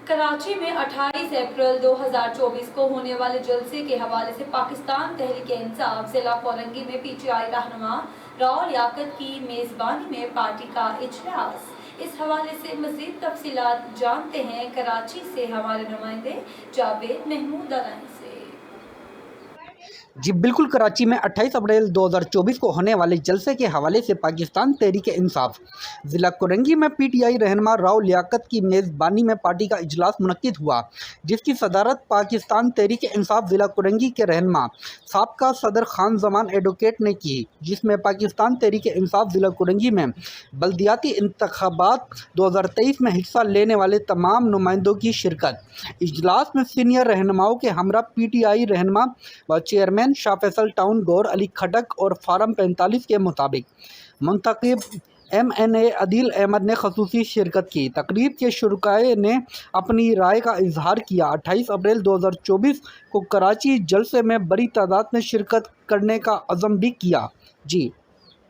कराची में 28 अप्रैल 2024 को होने वाले जलसे के हवाले से पाकिस्तान तहरीक-ए-इंसाफ जिला कोरंगी में पीटीआई रहनुमा राव लियाकत की मेज़बानी में पार्टी का इजलास। इस हवाले से मज़ीद तफसीलात जानते हैं कराची से हमारे नुमाइंदे जावेद महमूद अलाइन से। जी बिल्कुल, कराची में 28 अप्रैल 2024 को होने वाले जलसे के हवाले से पाकिस्तान तहरीक इंसाफ ज़िला कोरंगी में पीटीआई रहनुमा राव लियाकत की मेज़बानी में पार्टी का इजलास मुनक्किद हुआ, जिसकी सदारत पाकिस्तान तहरीक इंसाफ ज़िला कोरंगी के रहनुमा साबका सदर खान ज़मान एडवोकेट ने की, जिसमें पाकिस्तान तहरीक इंसाफ ज़िला कोरंगी में बल्दियाती इंतखाबात 2023 में हिस्सा लेने वाले तमाम नुमाइंदों की शिरकत। इजलास में सीनियर रहनुमाओं के हमरा पीटीआई रहनुमा व चेयरमैन शाह फैसल टाउन गौर अली खटक और फार्म 45 के मुताबिक मुंतखब MNA अदील अहमद ने खसूसी शिरकत की। तकरीब के शुरकाए ने अपनी राय का इजहार किया। 28 अप्रैल 2024 को कराची जलसे में बड़ी तादाद में शिरकत करने का अज़म भी किया। जी।